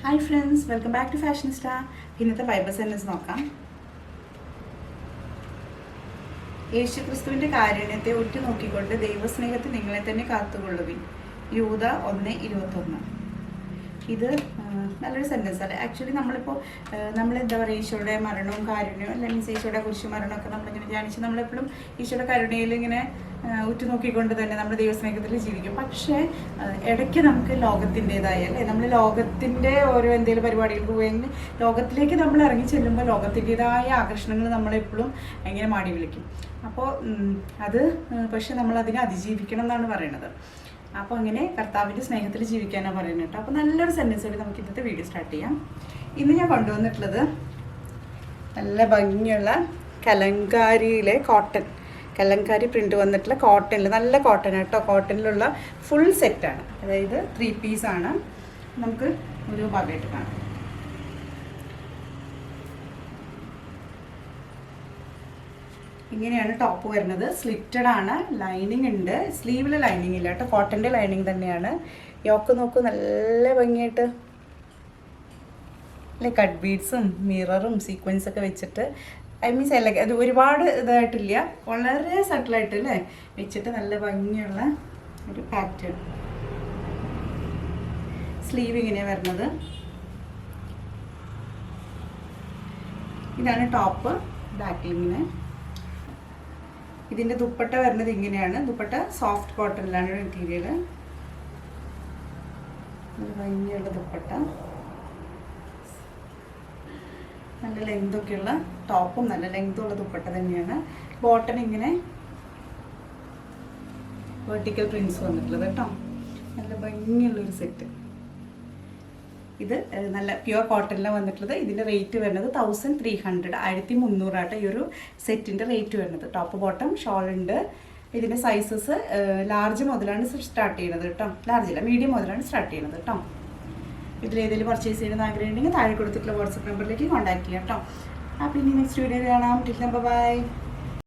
Hi friends, welcome back to Fashionista. ഇന്നത്തെ Bible sentence നോക്കാം. യേശുക്രിസ്തുവിന്റെ കാരുണ്യത്തെ ഉറ്റുനോക്കിക്കൊണ്ട് ദൈവസ്നേഹത്തിൽ നിങ്ങളെ തന്നെ കാത്തുകൊള്ളുവിൻ. യൂദ 1:21. ഇത് നല്ലൊരു സെൻറ്റൻസ് അല്ലേ. ആക്ച്വലി നമ്മളിപ്പോൾ നമ്മളെന്താ പറയുക, ഈശോയുടെ മരണവും കാരുണ്യവും അല്ല, മീൻസ് ഈശോയുടെ കുരിശു മരണമൊക്കെ നമ്മളിങ്ങനെ ധ്യാനിച്ച് നമ്മളെപ്പോഴും ഈശോയുടെ കരുണയിൽ ഇങ്ങനെ ഉറ്റുനോക്കിക്കൊണ്ട് തന്നെ നമ്മൾ ദൈവസ്നേഹത്തിൽ ജീവിക്കും. പക്ഷേ ഇടയ്ക്ക് നമുക്ക് ലോകത്തിൻ്റെതായ അല്ലേ, നമ്മൾ ലോകത്തിൻ്റെ ഓരോ എന്തെങ്കിലും പരിപാടികൾക്ക് പോയെങ്കിൽ ലോകത്തിലേക്ക് നമ്മൾ ഇറങ്ങി ചെല്ലുമ്പോൾ ലോകത്തിൻ്റെതായ ആകർഷണങ്ങൾ നമ്മളെപ്പോഴും എങ്ങനെ മാടി വിളിക്കും. അപ്പോൾ അത് പക്ഷെ നമ്മളതിനെ അതിജീവിക്കണം എന്നാണ് പറയണത്. അപ്പോൾ അങ്ങനെ കർത്താവിൻ്റെ സ്നേഹത്തിൽ ജീവിക്കാനാണ് പറയുന്നത് കേട്ടോ. അപ്പോൾ നല്ലൊരു സെൻറ്റൻസോടെ നമുക്ക് ഇന്നത്തെ വീഡിയോ സ്റ്റാർട്ട് ചെയ്യാം. ഇന്ന് ഞാൻ കൊണ്ടുവന്നിട്ടുള്ളത് നല്ല ഭംഗിയുള്ള കലങ്കാരിയിലെ കോട്ടൺ, കലങ്കാരി പ്രിൻ്റ് വന്നിട്ടുള്ള കോട്ടണിൽ, നല്ല കോട്ടൺ കേട്ടോ, കോട്ടണിലുള്ള ഫുൾ സെറ്റാണ്. അതായത് 3 പീസാണ്. നമുക്ക് ഒരു ഭാഗമായിട്ട് കാണാം. ഇങ്ങനെയാണ് ടോപ്പ് വരുന്നത്. സ്ലിറ്റഡ് ആണ്, ലൈനിങ് ഉണ്ട്, സ്ലീവിൽ ലൈനിങ് ഇല്ല കേട്ടോ, കോട്ടൻ്റെ ലൈനിങ് തന്നെയാണ്. യോക്ക് നോക്കൂ, നല്ല ഭംഗിയായിട്ട് അല്ലെ, കട്ട് ബീഡ്സും മിററും സീക്വൻസൊക്കെ വെച്ചിട്ട്, ഐ മീൻസ് അല്ല, അത് ഒരുപാട് ഇതായിട്ടില്ല, വളരെ സട്ടിലായിട്ട് അല്ലേ വെച്ചിട്ട് നല്ല ഭംഗിയുള്ള ഒരു പാറ്റേൺ. സ്ലീവ് ഇങ്ങനെയാണ് വരുന്നത്. ഇതാണ് ടോപ്പ്, ബാക്കിലിങ്ങനെ. ഇതിൻ്റെ ദുപ്പട്ട വരുന്നത് ഇങ്ങനെയാണ്. ദുപ്പട്ട സോഫ്റ്റ് കോട്ടണിലാണ് മെറ്റീരിയൽ. ഭംഗിയുള്ള ദുപ്പട്ട, നല്ല ലെങ്തൊക്കെയുള്ള ടോപ്പും നല്ല ലെങ്തുള്ള ദുപ്പട്ട തന്നെയാണ്. ബോട്ടൺ ഇങ്ങനെ വെർട്ടിക്കൽ പ്രിൻസ് വന്നിട്ടുള്ളത് കേട്ടോ. നല്ല ഭംഗിയുള്ളൊരു സെറ്റ്. ഇത് നല്ല പ്യുവർ കോട്ടണിലാണ് വന്നിട്ടുള്ളത്. ഇതിൻ്റെ റേറ്റ് വരുന്നത് 1300, 1300 ആട്ടോ ഈ ഒരു സെറ്റിൻ്റെ റേറ്റ് വരുന്നത്. ടോപ്പ് ബോട്ടം ഷോൾ ഉണ്ട്. ഇതിൻ്റെ സൈസസ് ലാർജ് മുതലാണ് സ്റ്റാർട്ട് ചെയ്യുന്നത് കേട്ടോ. ലാർജില്ല, മീഡിയം മുതലാണ് സ്റ്റാർട്ട് ചെയ്യുന്നത് കേട്ടോ. ഇതിലേതെങ്കിലും പർച്ചേസ് ചെയ്യണമെന്ന് ആഗ്രഹമുണ്ടെങ്കിൽ താഴെ കൊടുത്തിട്ടുള്ള വാട്സപ്പ് നമ്പറിലേക്ക് കോൺടാക്ട് ചെയ്യാം കേട്ടോ. അപ്പോൾ ഇനി നെക്സ്റ്റ് വീഡിയോ കാണാം. Till by.